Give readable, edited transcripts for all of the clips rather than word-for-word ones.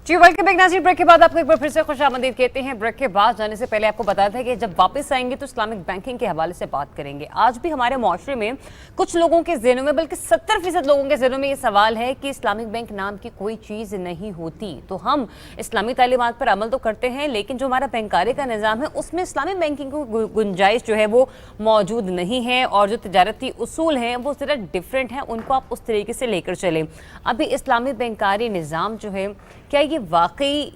जी welcome back नाज़रीन। Break के बाद आपको एक बार फिर से खुशामदीद कहते हैं। ब्रेक के बाद जाने से पहले आपको बताया था कि जब वापस आएंगे तो इस्लामिक बैंकिंग के हवाले से बात करेंगे। आज भी हमारे माशरे में कुछ लोगों के ज़हनों में, बल्कि 70% लोगों के ज़हनों में ये सवाल है कि इस्लामिक बैंक नाम की कोई चीज़ नहीं होती। तो हम इस्लामी तालीमात पर अमल तो करते हैं, लेकिन जो हमारा बैंकारी का निज़ाम है उसमें इस्लामिक बैंकिंग की गुंजाइश जो है वो मौजूद नहीं है, और जो तजारती उसूल हैं वो ज़रा डिफरेंट हैं, उनको आप उस तरीके से लेकर चलें। अभी इस्लामी बैंकारी निज़ाम जो है, क्या ये वाकई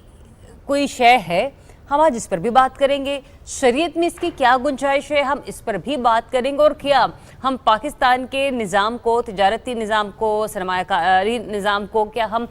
कोई शय है? हम आज इस पर भी बात करेंगे। शरीयत में इसकी क्या गुंजाइश है, हम इस पर भी बात करेंगे। और क्या हम पाकिस्तान के निज़ाम को, तिजारती निज़ाम को, सरमायाकारी निज़ाम को, क्या हम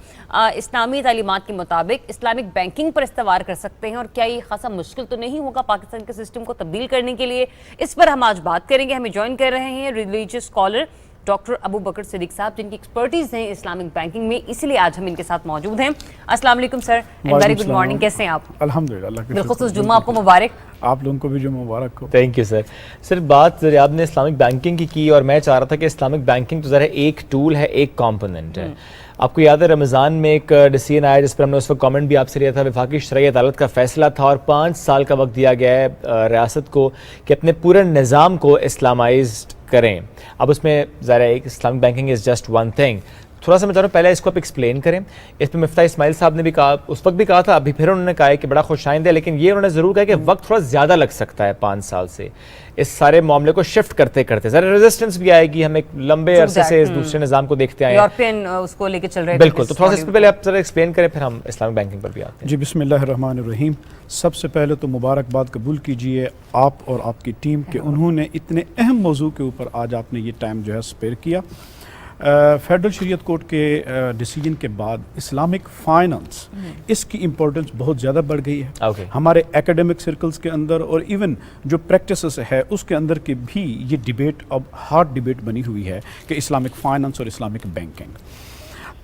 इस्लामी तालीमात के मुताबिक इस्लामिक बैंकिंग पर इस्तवार कर सकते हैं? और क्या ये खासा मुश्किल तो नहीं होगा पाकिस्तान के सिस्टम को तब्दील करने के लिए? इस पर हम आज बात करेंगे। हमें ज्वाइन कर रहे हैं रिलीजियस स्कॉलर डॉक्टर अबू बकर सिद्दीक साहब, जिनकी एक्सपर्टीज़ हैं इस्लामिक बैंकिंग में, इसलिए आज हम इनके साथ मौजूद हैं। अस्सलाम वालेकुम sir, and very good morning. कैसे हैं आप? अल्हम्दुलिल्लाह, बिलखुसूस जुम्मा आपको मुबारक। आप लोगों को भी जुम्मा मुबारक हो। Thank you sir. सर बात आपने इस्लामिक बैंकिंग की और मैं चाह रहा था कि इस्लामिक बैंकिंग तो ज़रा एक टूल है, एक कॉम्पोनेंट है। आपको याद है रमज़ान में एक डिसीजन आया जिस पर हमने उस वक्त कमेंट भी आपसे लिया था। वफाकी शरई अदालत का फैसला था और 5 साल का वक्त दिया गया है रियासत को कि अपने पूरे निज़ाम को इस्लामाइज्ड करें। अब उसमें ज़रा एक Islamic banking is just one thing. थोड़ा सा मैं चाह रहा हूँ पहले इसको आप एक्सप्लेन करें। इस पर मिफ्ता इस्माइल साहब ने भी कहा, उस वक्त भी कहा था, अभी फिर उन्होंने कहा है कि बड़ा खुशाइंद है, लेकिन ये उन्होंने ज़रूर कहा कि वक्त थोड़ा ज़्यादा लग सकता है 5 साल से इस सारे मामले को शिफ्ट करते करते। ज़रा रेजिस्टेंस भी आएगी, हम एक लंबे अरसे से इस दूसरे निज़ाम को देखते आए, यूरोपियन उसको लेके चल रहे हैं। बिल्कुल, तो थोड़ा सा इस पर पहले आप ज़रा एक्सप्लेन करें, फिर हम इस्लामिक बैंकिंग पर भी आते हैं। जी बिस्मिल्लाहिर्रहमानिर्रहीम। सबसे पहले तो मुबारकबाद कबूल कीजिए आप और आपकी टीम के उन्होंने इतने अहम मौजू के ऊपर आज आपने ये टाइम जो है स्पेयर किया। फेडरल शरीयत कोर्ट के डिसीजन के बाद इस्लामिक फाइनेंस इसकी इम्पोर्टेंस बहुत ज़्यादा बढ़ गई है। हमारे एकेडमिक सर्कल्स के अंदर और इवन जो प्रैक्टिसेस है उसके अंदर के भी ये डिबेट अब हार्ड डिबेट बनी हुई है कि इस्लामिक फाइनेंस और इस्लामिक बैंकिंग।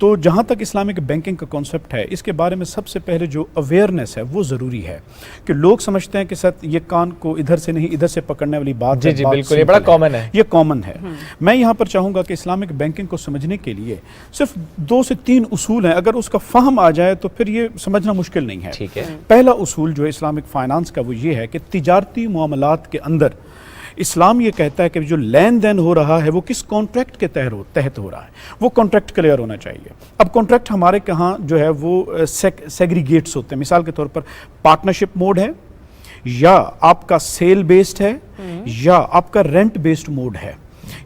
तो जहाँ तक इस्लामिक बैंकिंग का कॉन्सेप्ट है, इसके बारे में सबसे पहले जो अवेयरनेस है वो ज़रूरी है कि लोग समझते हैं कि सर ये कान को इधर से नहीं इधर से पकड़ने वाली बात है। जी बिल्कुल, ये बड़ा कॉमन है, ये कॉमन है। मैं यहाँ पर चाहूँगा कि इस्लामिक बैंकिंग को समझने के लिए सिर्फ 2 से 3 उसूल हैं, अगर उसका फ़हम आ जाए तो फिर ये समझना मुश्किल नहीं है। ठीक है। पहला उसूल जो है इस्लामिक फाइनेंस का वो ये है कि तिजारती मामलात के अंदर इस्लाम ये कहता है कि जो लेन देन हो रहा है वो किस कॉन्ट्रैक्ट के तहत हो रहा है, वो कॉन्ट्रैक्ट क्लियर होना चाहिए। अब कॉन्ट्रैक्ट हमारे कहाँ जो है वो सेग्रीगेट्स होते हैं। मिसाल के तौर पर पार्टनरशिप मोड है, या आपका सेल बेस्ड है, या आपका रेंट बेस्ड मोड है,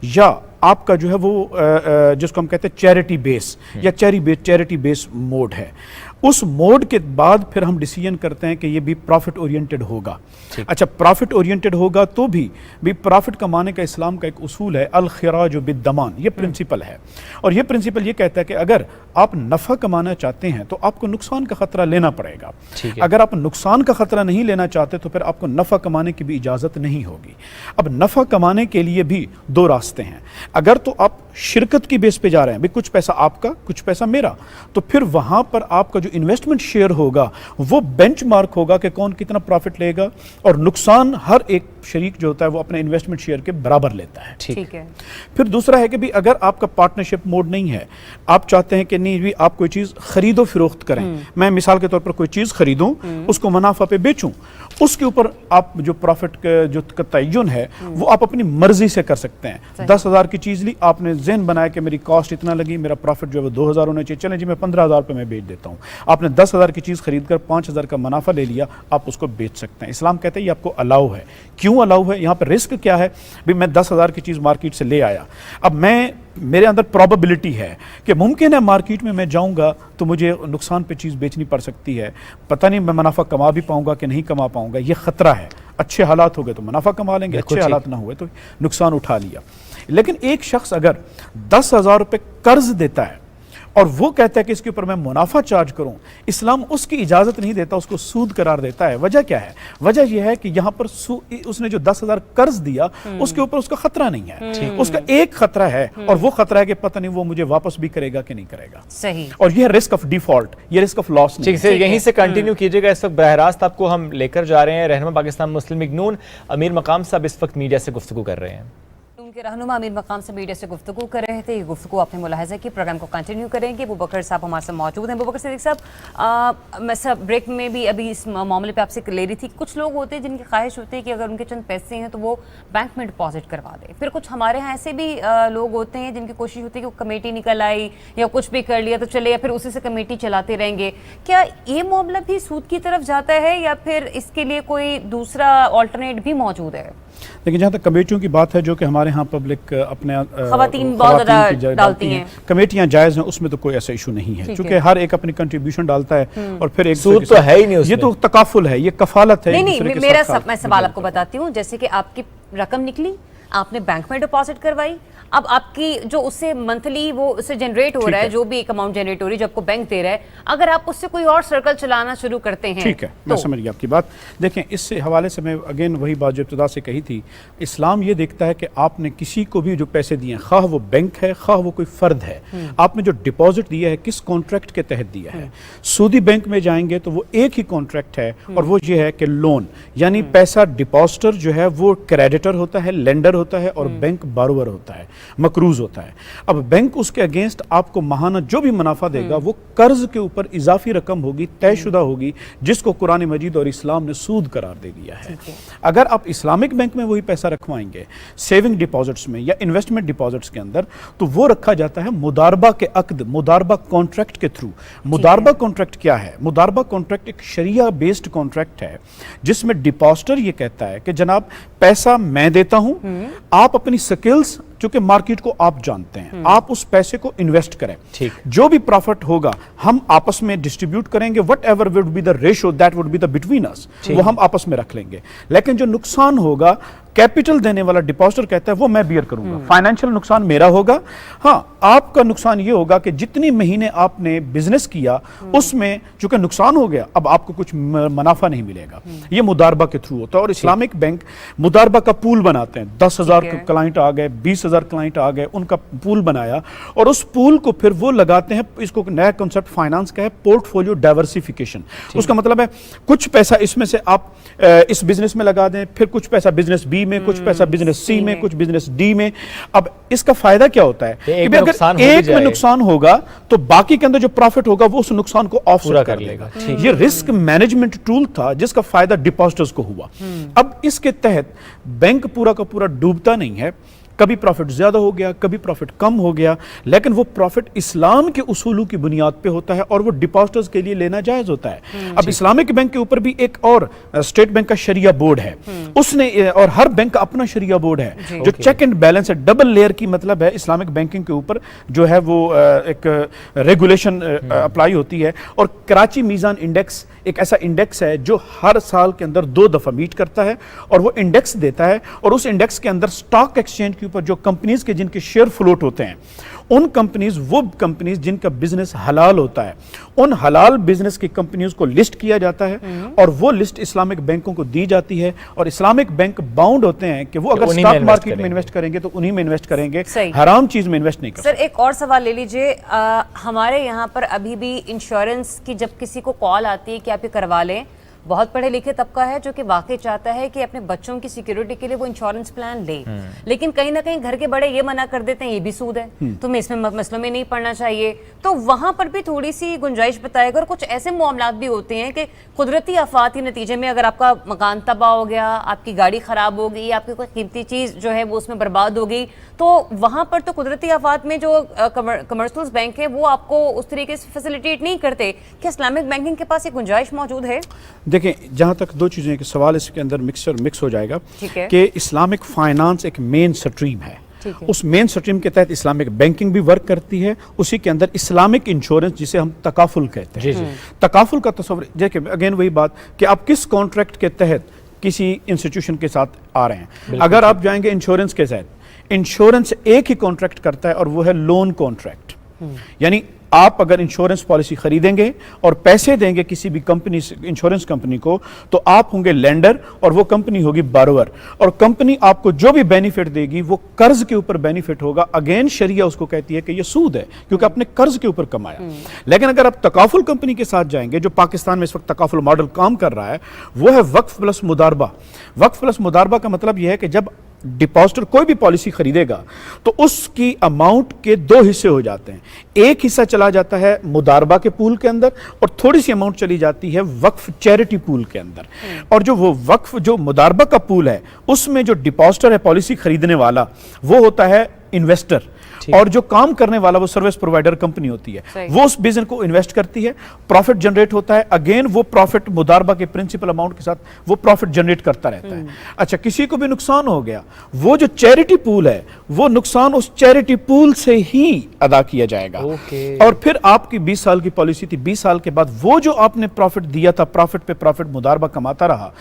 या आपका जो है वो जिसको हम कहते हैं चैरिटी बेस या चैरिटी बेस मोड है। उस मोड के बाद फिर हम डिसीजन करते हैं कि ये भी प्रॉफिट ओरिएंटेड होगा। अच्छा, प्रॉफिट ओरिएंटेड होगा तो भी प्रॉफिट कमाने का इस्लाम का एक उसूल है, अल खिराज बिद्दमान, ये प्रिंसिपल है। और ये प्रिंसिपल ये कहता है कि अगर आप नफ़ा कमाना चाहते हैं तो आपको नुकसान का खतरा लेना पड़ेगा। अगर आप नुकसान का खतरा नहीं लेना चाहते तो फिर आपको नफ़ा कमाने की भी इजाज़त नहीं होगी। अब नफ़ा कमाने के लिए भी 2 रास्ते हैं। अगर तो आप शिरकत की बेस पे जा रहे हैं, भी कुछ पैसा आपका कुछ पैसा मेरा, तो फिर वहां पर आपका जो इन्वेस्टमेंट शेयर होगा वो बेंचमार्क होगा कि कौन कितना प्रॉफिट लेगा, और नुकसान हर एक शरीक जो होता है वो अपने इन्वेस्टमेंट शेयर के बराबर लेता है। ठीक है। फिर दूसरा है कि भी अगर आपका पार्टनरशिप मोड नहीं है, आप चाहते हैं कि नहीं भी आप कोई चीज़ खरीदो फिरोख्त करें, मैं मिसाल के तौर पर कोई चीज़ खरीदूं उसको मुनाफा पे बेचूं, उसके ऊपर आप जो प्रॉफिट जो तयन है वो आप अपनी मर्जी से कर सकते हैं। 10,000 की चीज़ ली, आपने ज़हन बनाया कि मेरी कॉस्ट इतना लगी, मेरा प्रॉफिट जो है वो 2,000 होना चाहिए, चलें जी मैं 15,000 पे मैं बेच देता हूँ। आपने 10,000 की चीज़ खरीद कर 5,000 का मुनाफा ले लिया, आप उसको बेच सकते हैं। इस्लाम कहते हैं ये आपको अलाउ है। क्यों अलाउ है? यहाँ पर रिस्क क्या है? भी मैं 10,000 की चीज़ मार्केट से ले आया, अब मेरे अंदर प्रोबेबिलिटी है कि मुमकिन है मार्केट में मैं जाऊंगा तो मुझे नुकसान पे चीज़ बेचनी पड़ सकती है, पता नहीं मैं मुनाफा कमा भी पाऊंगा कि नहीं कमा पाऊंगा, ये खतरा है। अच्छे हालात हो गए तो मुनाफा कमा लेंगे, अच्छे हालात ना हुए तो नुकसान उठा लिया। लेकिन एक शख्स अगर 10,000 रुपये कर्ज देता है और वो कहता है कि इसके ऊपर मैं मुनाफा चार्ज करूं, इस्लाम उसकी इजाजत नहीं देता, उसको सूद करार देता है। वजह क्या है? वजह यह है कि यहाँ पर उसने जो 10,000 कर्ज दिया उसके ऊपर उसका खतरा नहीं है, उसका एक खतरा है, और वो खतरा है कि पता नहीं वो मुझे वापस भी करेगा कि नहीं करेगा। सही। और यह रिस्क ऑफ डिफॉल्ट, ये रिस्क ऑफ लॉस नहीं। ठीक है, यहीं से कंटिन्यू कीजिएगा। इस वक्त बरह रास्त आपको हम लेकर जा रहे हैं। रहनुमा पाकिस्तान मुस्लिम लीग नून अमीर मकाम साहब इस वक्त मीडिया से गुफ्तगू कर रहे हैं। کے رہنما امیر مقام سے میڈیا سے گفتگو کر رہے تھے. یہ گفتگو آپ نے ملاحظہ کی, پروگرام کو کنٹینیو کریں گے. ابوبکر صاحب ہمارے ساتھ موجود ہیں. ابوبکر صدیق صاحب, میں سب بریک میں بھی ابھی اس معاملے پہ آپ سے لے رہی تھی. کچھ لوگ ہوتے ہیں جن کی خواہش ہوتی ہے کہ اگر ان کے چند پیسے ہیں تو وہ بینک میں ڈپازٹ کروا دیں. پھر کچھ ہمارے ہاں ایسے بھی لوگ ہوتے ہیں جن کی کوشش ہوتی ہے کہ وہ کمیٹی نکل آئی یا کچھ بھی کر لیا تو چلے, یا پھر اسی سے کمیٹی چلاتے رہیں گے. کیا یہ معاملہ بھی سود کی طرف جاتا ہے یا پھر اس کے لیے کوئی دوسرا آلٹرنیٹ بھی موجود ہے؟ لیکن جہاں تک کمیٹیوں کی بات ہے, جو کہ ہمارے ہاں پبلک اپنے خواتین بہت زیادہ ڈالتی ہیں, کمیٹیاں جائز ہیں, اس میں تو کوئی ایسا ایشو نہیں ہے, چونکہ ہر ایک اپنی کنٹریبیوشن ڈالتا ہے اور پھر ایک سود تو ہے ہی نہیں اس یہ میں. تو تکافل ہے, یہ کفالت ہے. نہیں, میں سوال آپ کو بتاتی ہوں. جیسے کہ آپ کی رقم نکلی, آپ نے بینک میں ڈپازٹ کروائی, اب آپ کی جو اس سے منتھلی وہ اس سے جنریٹ ہو رہا ہے, جو بھی ایک اماؤنٹ جنریٹ ہو رہی ہے جو آپ کو بینک دے رہا ہے, اگر آپ اس سے کوئی اور سرکل چلانا شروع کرتے ہیں, ٹھیک ہے, میں سمجھ گیا آپ کی بات. دیکھیں, اس سے حوالے سے میں اگین وہی بات جو ابتدا سے کہی تھی, اسلام یہ دیکھتا ہے کہ آپ نے کسی کو بھی جو پیسے دیے, خواہ وہ بینک ہے خواہ وہ کوئی فرد ہے, آپ نے جو ڈپازٹ دیا ہے کس کانٹریکٹ کے تحت دیا ہے. سودی بینک میں جائیں گے تو وہ ایک ہی کانٹریکٹ ہے, اور وہ یہ ہے کہ لون, یعنی پیسہ ڈپازٹر جو ہے وہ کریڈیٹر ہوتا ہے, لینڈر ہوتا ہے, اور بینک باروور ہوتا ہے, مقروض ہوتا ہے. اب بینک اس کے اگینسٹ آپ کو ماہانہ جو بھی منافع دے گا وہ قرض کے اوپر اضافی رقم ہوگی, طے شدہ ہوگی, جس کو قرآن مجید اور اسلام نے سود قرار دے دیا ہے. اگر آپ اسلامک بینک میں وہی پیسہ رکھوائیں گے, سیونگ ڈپازٹس میں یا انویسٹمنٹ ڈپازٹس کے اندر, تو وہ رکھا جاتا ہے مداربہ کے عقد, مداربہ کانٹریکٹ کے تھرو. مداربہ کانٹریکٹ کیا ہے؟ مداربہ کانٹریکٹ ایک شریعہ بیسڈ کانٹریکٹ ہے, جس میں ڈپازٹر یہ کہتا ہے کہ جناب پیسہ میں دیتا ہوں, آپ اپنی سکلز, چونکہ مارکیٹ کو آپ جانتے ہیں, آپ اس پیسے کو انویسٹ کریں, جو بھی پروفٹ ہوگا ہم آپس میں ڈسٹریبیوٹ کریں گے, whatever would be the ratio that would be the between us, وہ ہم آپس میں رکھ لیں گے. لیکن جو نقصان ہوگا, کیپٹل دینے والا ڈپازٹر کہتا ہے وہ میں بیئر کروں گا, فائنینشیل نقصان میرا ہوگا. ہاں, آپ کا نقصان یہ ہوگا کہ جتنی مہینے آپ نے بزنس کیا اس میں چونکہ نقصان ہو گیا, اب آپ کو کچھ منافع نہیں ملے گا. یہ مداربہ کے تھرو ہوتا ہے. اور اسلامک بینک مداربہ کا پول بناتے ہیں, 10,000 کلائنٹ آ گئے, 20,000 کلائنٹ آ گئے, ان کا پول بنایا, اور اس پول کو پھر وہ لگاتے ہیں, اس کو نیا کنسپٹ فائنانس کا ہے, پورٹ فولیو ڈائیورسیفیکیشن. اس کا مطلب ہے کچھ پیسہ اس میں سے آپ اس بزنس میں لگا دیں, پھر کچھ پیسہ بزنس بی میں, کچھ پیسہ بزنس سی میں, کچھ بزنس ڈی میں. اب اس کا فائدہ کیا ہوتا ہے کہ اگر ایک میں نقصان ہوگا تو باقی کے اندر جو پروفٹ ہوگا وہ اس نقصان کو آف کر لے گا. یہ رسک مینجمنٹ ٹول تھا جس کا فائدہ ڈپازٹرز کو ہوا. اب اس کے تحت بینک پورا کا پورا ڈوبتا نہیں ہے, کبھی پروفٹ زیادہ ہو گیا, کبھی پروفٹ کم ہو گیا, لیکن وہ پروفٹ اسلام کے اصولوں کی بنیاد پہ ہوتا ہے, اور وہ ڈپازٹرز کے لیے لینا جائز ہوتا ہے. اب اسلامک بینک کے اوپر بھی ایک اور اسٹیٹ بینک کا شریعہ بورڈ ہے, اس نے, اور ہر بینک کا اپنا شریعہ بورڈ ہے جو چیک اینڈ بیلنس ہے, ڈبل لیئر کی مطلب ہے اسلامک بینکنگ کے اوپر جو ہے وہ ایک ریگولیشن اپلائی ہوتی ہے. اور کراچی میزان انڈیکس ایک ایسا انڈیکس ہے جو ہر سال کے اندر 2 دفعہ میٹ کرتا ہے, اور وہ انڈیکس دیتا ہے, اور اس انڈیکس کے اندر اسٹاک ایکسچینج کے اوپر جو کمپنیز کے جن کے شیئر فلوٹ ہوتے ہیں, ان کمپنیز, وہ کمپنیز جن کا بزنس حلال ہوتا ہے, ان حلال بزنس کی کمپنیز کو لسٹ کیا جاتا ہے, اور وہ لسٹ اسلامک بینکوں کو دی جاتی ہے, اور اسلامک بینک باؤنڈ ہوتے ہیں کہ وہ اگر اسٹاک مارکیٹ میں انویسٹ کریں گے تو انہی میں انویسٹ کریں گے, حرام چیز میں انویسٹ نہیں کریں. سر ایک اور سوال لے لیجئے, ہمارے یہاں پر ابھی بھی انشورنس کی جب کسی کو کال آتی ہے کہ آپ یہ کروا لیں, بہت پڑھے لکھے طبقہ ہے جو کہ واقعی چاہتا ہے کہ اپنے بچوں کی سیکیورٹی کے لیے وہ انشورنس پلان لے, لیکن کہیں نہ کہیں گھر کے بڑے یہ منع کر دیتے ہیں یہ بھی سود ہے, تمہیں اس میں مسئلوں میں نہیں پڑنا چاہیے. تو وہاں پر بھی تھوڑی سی گنجائش بتائے گا. اور کچھ ایسے معاملات بھی ہوتے ہیں کہ قدرتی آفات کے نتیجے میں اگر آپ کا مکان تباہ ہو گیا, آپ کی گاڑی خراب ہو گئی, آپ کی کوئی قیمتی چیز جو ہے وہ اس میں برباد ہو گئی, تو وہاں پر تو قدرتی آفات میں جو کمرشل بینک ہے وہ آپ کو اس طریقے سے فیسیلیٹیٹ نہیں کرتے. کیا اسلامک بینکنگ کے پاس یہ گنجائش موجود ہے؟ دیکھیں, جہاں تک 2 چیزیں کہ سوال اس کے اندر مکس ہو جائے گا کہ اسلامک فائنانس ایک مین سٹریم ہے, اس مین سٹریم کے تحت اسلامک بینکنگ بھی ورک کرتی ہے, اسی کے اندر اسلامک انشورنس جسے ہم تکافل کہتے ہیں. تکافل کا تصور دیکھیں, اگین وہی بات کہ آپ کس کانٹریکٹ کے تحت کسی انسٹیٹیوشن کے ساتھ آ رہے ہیں. اگر آپ جائیں گے انشورنس کے تحت, انشورنس ایک ہی کانٹریکٹ کرتا ہے, اور وہ ہے لون کانٹریکٹ. یعنی آپ اگر انشورنس پالیسی خریدیں گے اور پیسے دیں گے کسی بھی کمپنی انشورنس کمپنی کو, تو آپ ہوں گے لینڈر اور وہ کمپنی ہوگی باروور, اور کمپنی آپ کو جو بھی بینیفٹ دے گی وہ قرض کے اوپر بینیفٹ ہوگا. اگین شریعہ اس کو کہتی ہے کہ یہ سود ہے کیونکہ آپ نے قرض کے اوپر کمایا. لیکن اگر آپ تکافل کمپنی کے ساتھ جائیں گے, جو پاکستان میں اس وقت تکافل ماڈل کام کر رہا ہے, وہ ہے وقف پلس مداربہ. وقف پلس مداربہ کا مطلب یہ ہے کہ جب डिपॉजिटर कोई भी पॉलिसी खरीदेगा तो उसकी अमाउंट के 2 हिस्से हो जाते हैं। एक हिस्सा चला जाता है मुदारबा के पूल के अंदर और थोड़ी सी अमाउंट चली जाती है वक्फ चैरिटी पूल के अंदर। और जो वो वक्फ जो मुदारबा का पूल है उसमें जो डिपॉजिटर है पॉलिसी खरीदने वाला वो होता है इन्वेस्टर, और जो काम करने वाला वो सर्विस प्रोवाइडर कंपनी होती है, वो उस बिजनेस को इन्वेस्ट करती है, प्रॉफिट जनरेट होता है, अगेन वो प्रॉफिट मुदारबा के प्रिंसिपल अमाउंट के साथ वो प्रॉफिट जनरेट करता रहता है। अच्छा, किसी को भी नुकसान हो गया, वो जो चैरिटी पूल है वो नुकसान उस चैरिटी पूल से ही अदा किया जाएगा। और फिर आपकी 20 साल की पॉलिसी थी, 20 साल के बाद वो जो आपने प्रॉफिट दिया था, प्रॉफिट पे प्रॉफिट मुदारबा कमाता रहा,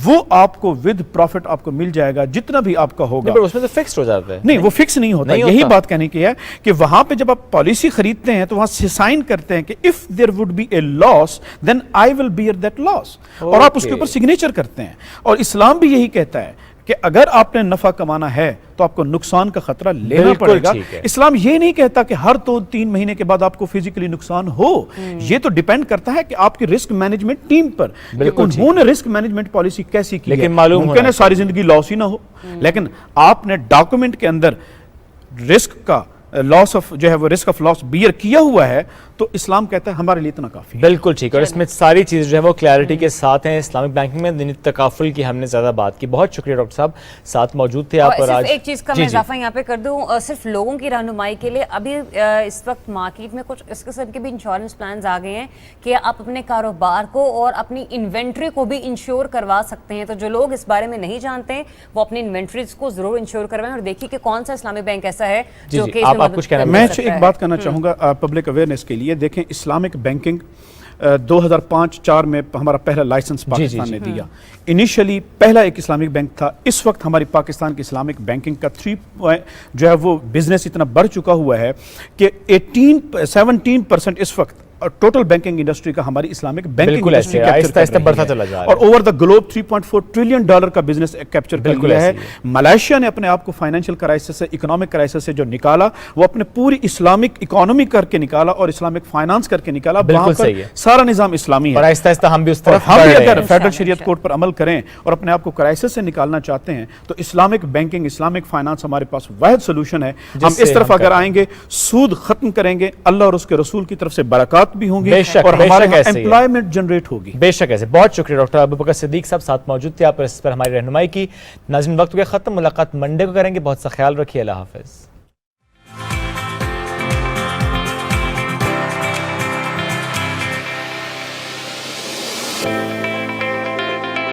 वो आपको विद प्रॉफिट आपको मिल जाएगा जितना भी आपका होगा। उसमें तो फिक्स्ड हो जाता है। नहीं, वो फिक्स नहीं होता। यही बात कहने की है कि वहां पे जब आप पॉलिसी खरीदते हैं तो वहां से साइन करते हैं कि if there would be a loss then I will bear that loss, और आप उसके ऊपर सिग्नेचर करते हैं। और इस्लाम भी यही कहता है कि अगर आपने नफा कमाना है तो आपको नुकसान का खतरा लेना पड़ेगा। इस्लाम ये नहीं कहता कि हर 2-3 महीने के बाद आपको फिजिकली नुकसान हो। ये तो डिपेंड करता है कि आपकी रिस्क मैनेजमेंट टीम पर, कि उन्होंने रिस्क मैनेजमेंट पॉलिसी कैसी की है। मुमकिन है सारी जिंदगी लॉस ही ना हो, लेकिन आपने डॉक्यूमेंट के अंदर रिस्क का लॉस ऑफ जो है वो रिस्क ऑफ लॉस बियर किया हुआ है, तो इस्लाम कहता है हमारे लिए इतना काफी है। बिल्कुल ठीक है, और इसमें सारी चीज़ें जो है वो क्लैरिटी के साथ हैं। इस्लामिक बैंकिंग में दिन तकाफुल की हमने ज़्यादा बात की। बहुत शुक्रिया डॉक्टर साहब, साथ मौजूद थे आप। और आज एक चीज़ का मैं इजाफा यहाँ पे कर दूँ, सिर्फ लोगों की रहनुमाई के लिए अभी इस वक्त मार्केट में कुछ इस किस्म के भी इंश्योरेंस प्लान आ गए हैं कि आप अपने कारोबार को और अपनी इन्वेंट्री को भी इंश्योर करवा सकते हैं। तो जो लोग इस बारे में नहीं जानते हैं वो अपनी इन्वेंट्रीज को जरूर इंश्योर करवाएं और देखिए कि कौन सा इस्लामिक बैंक ऐसा है जो कि मैं एक बात करना चाहूंगा पब्लिक अवेयरनेस के लिए। देखें, इस्लामिक बैंकिंग 2005-4 में हमारा पहला लाइसेंस पाकिस्तान ने दिया। इनिशियली पहला एक इस्लामिक बैंक था। इस वक्त हमारी पाकिस्तान की इस्लामिक बैंकिंग का जो है वो बिजनेस इतना बढ़ चुका हुआ है कि 17% इस वक्त टोटल बैंकिंग इंडस्ट्री का हमारी इस्लामिक बैंकिंग इंडस्ट्री आहिस्ता बढ़ता चला जा रहा है, और ओवर द ग्लोब $3.4 ट्रिलियन का बिजनेस कैप्चर कर लिया है। मलेशिया ने अपने आप को फाइनेंशियल क्राइसिस से, इकोनॉमिक क्राइसिस से जो निकाला, वो अपने पूरी इस्लामिक इकोनॉमी करके निकाला और इस्लामिक फाइनेंस करके निकाला। वहां पर सारा निजाम इस्लामी है। आहिस्ता हम भी उस तरफ हम भी अगर फेडरल शरीयत कोड पर अमल करें और अपने आप को क्राइसिस से निकालना चाहते हैं तो इस्लामिक बैंकिंग, इस्लामिक फाइनेंस हमारे पास वाहिद सोल्यूशन है। हम इस तरफ अगर आएंगे, सूद खत्म करेंगे, अल्लाह और उसके रसूल की तरफ से बरकत भी होंगी और हमारे एम्प्लॉयमेंट जनरेट होगी। बेशक ऐसे। बहुत शुक्रिया डॉक्टर अबू बकर सिद्दीक साहब, साथ मौजूद थे आप, इस पर हमारी रहनुमाई की। नाज़रीन, वक्त हो गया खत्म, मुलाकात मंडे को करेंगे। बहुत सा ख्याल रखिए, अल्लाह हाफिज़।